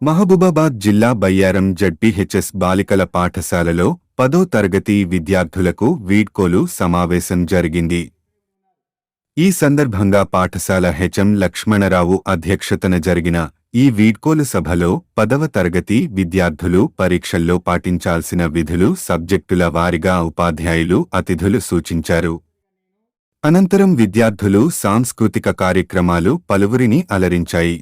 మహబూబాబాద్ జిల్లా బయ్యారం జడ్పీహెచ్ఎస్ బాలికల పాఠశాలలో 10వ తరగతి విద్యార్థులకు వీడ్కోలు సమావేశం జరిగింది. ఈ సందర్భంగా పాఠశాల హెచ్ఎం లక్ష్మణరావు అధ్యక్షతన జరిగిన ఈ వీడ్కోలు సభలో 10వ తరగతి విద్యార్థులు పరీక్షల్లో పాటించాల్సిన విధులు సబ్జెక్టుల వారీగా ఉపాధ్యాయులు అతిథులు సూచించారు. అనంతరం విద్యార్థులు సాంస్కృతిక కార్యక్రమాలు పలువురిని అలరించాయి.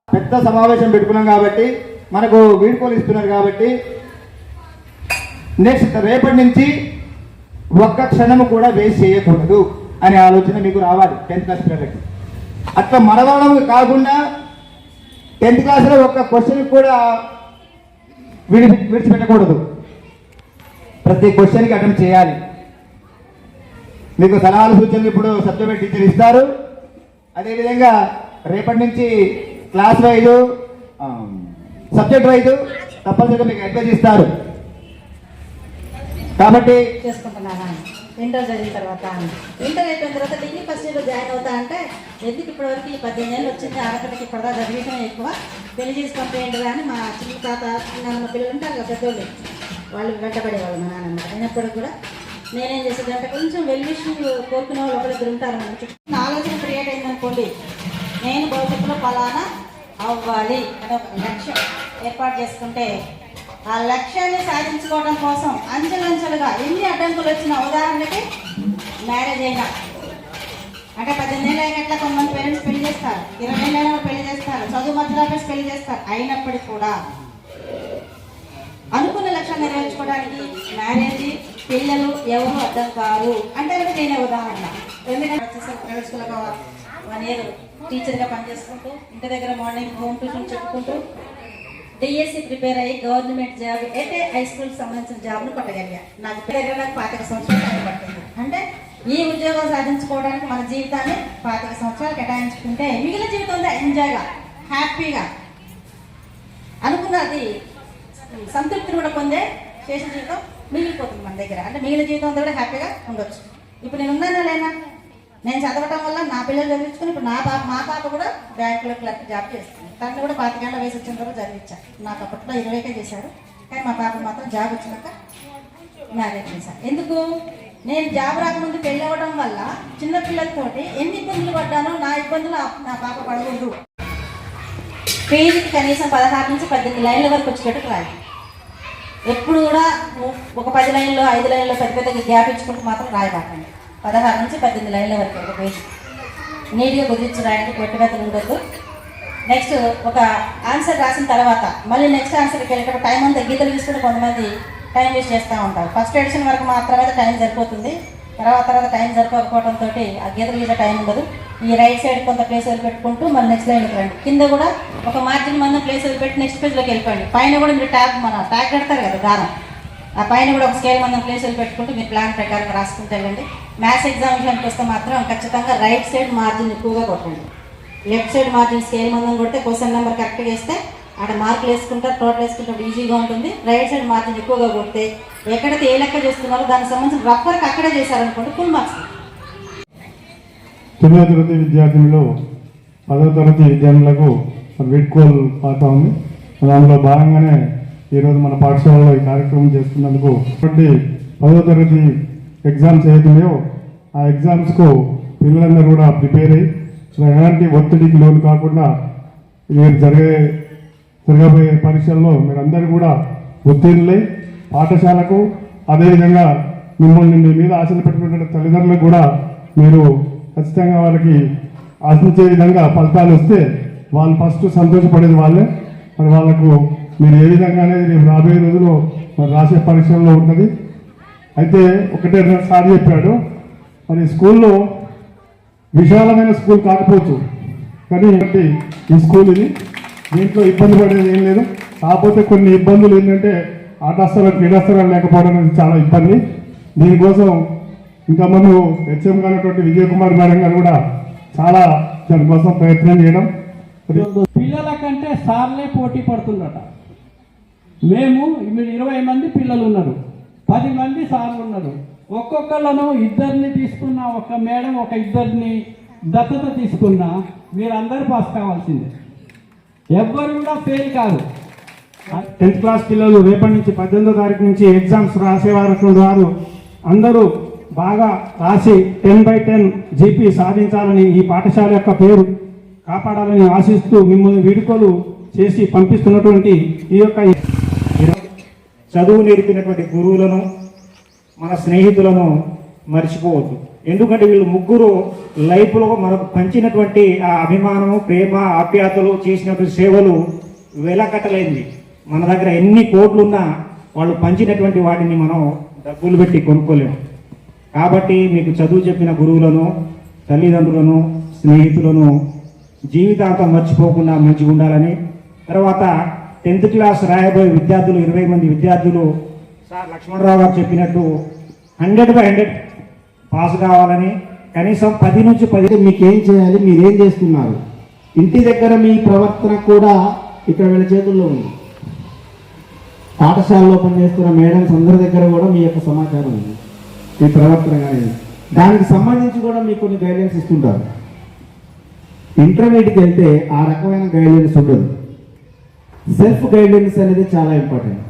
పెద్ద సమావేశం పెట్టుకున్నాం కాబట్టి మనకు వీడ్కోలు ఇస్తున్నారు కాబట్టి నెక్స్ట్ రేపటి నుంచి ఒక్క క్షణము కూడా వేస్ట్ చేయకూడదు అనే ఆలోచన మీకు రావాలి 10th క్లాస్ పిల్లలకి. అట్లా మనవడం కాకుండా 10th క్లాస్లో ఒక్క క్వశ్చన్ కూడా విడిచిపెట్టకూడదు. ప్రతి క్వశ్చన్కి అటెంప్ట్ చేయాలి. మీకు సలహాలు సూచనలు ఇప్పుడు సబ్జెక్ట్ టీచర్ ఇస్తారు. అదేవిధంగా రేపటి నుంచి క్లాస్ వైజ్ సబ్జెక్ట్ వైజ్ తప్పనిసరిగా మీకు అడ్వైజ్ ఇస్తారు. కాబట్టి చేసుకుంటున్నాను ఇంటర్ చదివిన తర్వాత ఇంటర్ అయిపోయిన తర్వాత డిగ్రీ ఫస్ట్ ఇయర్లో జాయిన్ అవుతా అంటే ఎందుకు ఇప్పటివరకు 18 ఏళ్ళు వచ్చింది ఆడపిల్లకి ఇప్పటిదా చదివించడం ఎక్కువ పెళ్లి చేసుకుంటే ఏంటి అని మా చిన్న తాత నాన్న పిల్లలు ఉంటారు కదా పెద్దోళ్ళు వాళ్ళు వెంటబడేవాళ్ళు మా నాన్నమ్మ. అయినప్పటికి కూడా నేనేం చేసేదంటే కొంచెం వెల్విషింగ్ కోరుకునే వాళ్ళు ఒకరిద్దరు ఉంటారు. మన ఆలోచన క్రియేట్ అయిందనుకోండి, నేను భవిష్యత్తులో ఫలానా అవ్వాలి అనే ఒక లక్ష్యం ఏర్పాటు చేసుకుంటే ఆ లక్ష్యాన్ని సాధించుకోవడం కోసం అంచెలంచెలుగా ఎన్ని అడ్డంకులు వచ్చిన ఉదాహరణకి మ్యారేజ్ అయినా అంటే 18 ఏళ్ళు అయినట్ల కొంతమంది పేరెంట్స్ పెళ్లి చేస్తారు, 20 ఏళ్ళు అయినా పెళ్లి చేస్తారు, చదువు మధ్యలో పెళ్లి చేస్తారు. అయినప్పటికీ కూడా అనుకున్న లక్ష్యాన్ని నెరవేర్చుకోవడానికి మ్యారేజ్ పిల్లలు ఎవరు అర్థం కారు అంటే నేనే ఉదాహరణ. ఎందుకంటే ప్రైవేట్ స్కూల్లో 1 ఇయర్ టీచర్గా పనిచేసుకుంటూ ఇంటి దగ్గర మార్నింగ్ హోమ్ ట్యూషన్ చెప్పుకుంటూ డిఎస్సి ప్రిపేర్ అయ్యి గవర్నమెంట్ జాబ్ అయితే హై స్కూల్కి సంబంధించిన జాబ్ను కొట్టగలిగా. నాకు దగ్గర 25 సంవత్సరాలు పడుతుంది. అంటే ఈ ఉద్యోగం సాధించుకోవడానికి మన జీవితాన్ని 25 సంవత్సరాలు కేటాయించుకుంటే మిగిలిన జీవితంలో ఎంజాయ్గా హ్యాపీగా అనుకున్నది సంతృప్తిని కూడా పొందే శేష జీవితం మిగిలిపోతుంది మన దగ్గర. అంటే మిగిలిన జీవితం అంతా కూడా హ్యాపీగా ఉండొచ్చు. ఇప్పుడు నేను ఉన్నానా లేనా, నేను చదవటం వల్ల నా పిల్లలు చదివించుకుని ఇప్పుడు మా పాప కూడా బ్యాంకులో క్లర్క్ జాబ్ చేస్తుంది. తను కూడా 25 ఏళ్ళ వయసు వచ్చిన తర్వాత చదివించాను. నాకు అప్పట్లో 20కే చేశారు, కానీ మా పాప మాత్రం జాబ్ వచ్చినాక మ్యారేజ్ చేశాను. ఎందుకు, నేను జాబ్ రాకముందు పెళ్ళి అవ్వడం వల్ల చిన్నపిల్లలతోటి ఎన్ని ఇబ్బందులు పడ్డానో నా ఇబ్బందులు నా పాప పడకూడదు. పేజీకి కనీసం 16 నుంచి 18 లైన్ల వరకు వచ్చేటట్టు రాయి. ఎప్పుడు కూడా ఒక 10 లైన్లో 5 లైన్లో పెద్ద గ్యాప్ ఇచ్చుకుంటూ మాత్రం రాయబాకండి. 16 నుంచి 18 లైన్ల వరకు ఒక పేజీ నీట్గా కుదిర్చి రాయండి, కొట్టుగతులు ఉండొద్దు. నెక్స్ట్ ఒక ఆన్సర్ రాసిన తర్వాత మళ్ళీ నెక్స్ట్ ఆన్సర్కి వెళ్ళేటప్పుడు టైం అంతా గీతలు తీసుకుంటే కొంతమంది టైం వేస్ట్ చేస్తూ ఉంటారు. ఫస్ట్ ఎడిషన్ వరకు మాత్రమే టైం సరిపోతుంది, తర్వాత టైం సరిపోకపోవడంతో ఆ గీతలు గీత టైం ఉండదు. ఈ రైట్ సైడ్ కొంత ప్లేస్ వదిలిపెట్టుకుంటూ మళ్ళీ నెక్స్ట్ లైన్కి రండి. కింద కూడా ఒక మార్జిన్ మందం ప్లేస్ వదిలిపెట్టి నెక్స్ట్ పేజ్లోకి వెళ్ళిపోండి. పైన కూడా మీరు ట్యాగ్ కడతారు కదా దారం, ఆ పైన కూడా ఒక స్కేల్ మందం ప్లేస్ వదిలిపెట్టుకుంటూ మీరు ప్లాన్ ప్రకారం రాసుకుంటూ వెళ్ళండి. మ్యాథ్స్ ఎగ్జామ్ విషయానికి వస్తే మాత్రం ఖచ్చితంగా రైట్ సైడ్ మార్జిన్ ఎక్కువగా కొట్టండి. లెఫ్ట్ సైడ్ మార్జిన్ స్కేల్ మందం కొడితే క్వశ్చన్ నెంబర్ కరెక్ట్గా వేస్తే అక్కడ మార్కులు వేసుకుంటారు, టోటల్ వేసుకుంటే ఈజీగా ఉంటుంది. రైట్ సైడ్ మార్జిన్ ఎక్కువగా కొడితే ఎక్కడైతే ఏ లెక్క చేస్తున్నారో దానికి సంబంధించిన రఫ్ వర్క్ అక్కడే చేశారనుకోండి ఫుల్ మార్క్స్. 9వ తరగతి విద్యార్థులు 10వ తరగతి విద్యార్థులకు వీడ్కోల్ పాట ఉంది. దానిలో భాగంగానే ఈరోజు మన పాఠశాలలో ఈ కార్యక్రమం చేస్తున్నందుకు 10వ తరగతి ఎగ్జామ్స్ ఏదైతున్నాయో ఆ ఎగ్జామ్స్కు పిల్లలందరూ కూడా ప్రిపేర్ అయ్యి ఎలాంటి ఒత్తిడికి లోను కాకుండా మీరు జరగబోయే పరీక్షల్లో మీరందరూ కూడా ఉత్తీర్ణులై పాఠశాలకు అదేవిధంగా మిమ్మల్ని మీ మీద ఆశలు పెట్టుకున్న తల్లిదండ్రులకు కూడా మీరు ఖచ్చితంగా వాళ్ళకి ఆశించే విధంగా ఫలితాలు వస్తే వాళ్ళు ఫస్ట్ సంతోషపడేది వాళ్ళే. మరి వాళ్ళకు మీరు ఏ విధంగా అనేది రేపు రాబోయే రోజుల్లో మరి రాసే పరీక్షల్లో ఉంటుంది. అయితే ఒకటే సార్ చెప్పాడు, మరి స్కూల్లో విశాలమైన స్కూల్ కాకపోవచ్చు కానీ ఈ స్కూల్ ఇది, దీంట్లో ఇబ్బంది పడేది ఏం లేదు. కాకపోతే కొన్ని ఇబ్బందులు ఏంటంటే ఆటస్థలం క్రీడాస్థలం లేకపోవడం అనేది చాలా ఇబ్బంది. దీనికోసం ఇంకా మనం హెచ్ఎం కానటువంటి విజయ్ కుమార్ మేడం గారు కూడా చాలా దానికోసం ప్రయత్నం చేయడం. పిల్లల కంటే సార్లే పోటీ పడుతుందట. మేము 20 మంది పిల్లలు ఉన్నారు, 10 మంది సార్లు ఉన్నారు. ఒక్కొక్కళ్ళను ఇద్దరిని తీసుకున్న, ఒక మేడం ఒక ఇద్దరిని దత్తత తీసుకున్నా మీరందరూ పాస్ కావాల్సిందే, ఎవ్వరు కూడా ఫెయిల్ కాదు. 10th క్లాస్ పిల్లలు రేపటి నుంచి 18వ తారీఖు నుంచి ఎగ్జామ్స్ రాసేవారు వారు అందరూ బాగా రాసి 10/10 జీపీ సాధించాలని, ఈ పాఠశాల యొక్క పేరు కాపాడాలని ఆశిస్తూ మిమ్మల్ని వీడుకోలు చేసి పంపిస్తున్నటువంటి ఈ యొక్క చదువు నేర్పినటువంటి గురువులను, మన స్నేహితులను మర్చిపోవద్దు. ఎందుకంటే వీళ్ళు ముగ్గురు లైఫ్లో మనకు పంచినటువంటి ఆ అభిమానము, ప్రేమ, ఆప్యాయతలు, చేసినటువంటి సేవలు వెలకట్టలేనిది. మన దగ్గర ఎన్ని కోట్లున్నా వాళ్ళు పంచినటువంటి వాటిని మనం డబ్బులు పెట్టి కొనుక్కోలేము. కాబట్టి మీకు చదువు చెప్పిన గురువులను, తల్లిదండ్రులను, స్నేహితులను జీవితాంతం మర్చిపోకుండా మంచిగా ఉండాలని, తర్వాత 10th క్లాస్ రాయబోయే విద్యార్థులు 20 మంది విద్యార్థులు సార్ లక్ష్మణరావు గారు చెప్పినట్టు 100/100 పాస్ కావాలని, కనీసం 10 నుంచి 10 మీకేం చేయాలి, మీరేం చేస్తున్నారు, ఇంటి దగ్గర మీ ప్రవర్తన కూడా ఇక్కడ వీళ్ళ చేతుల్లో ఉంది. పాఠశాలలో పనిచేస్తున్న మేడమ్స్ అందరి దగ్గర కూడా మీ యొక్క సమాచారం ఉంది, మీ ప్రవర్తన కానీ దానికి సంబంధించి కూడా మీకు కొన్ని గైడ్లైన్స్ ఇస్తుంటారు. ఇంటర్మీడియట్కి వెళ్తే ఆ రకమైన గైడ్లైన్స్ ఉండదు. సెల్ఫ్ గైడ్లైన్స్ అనేది చాలా ఇంపార్టెంట్.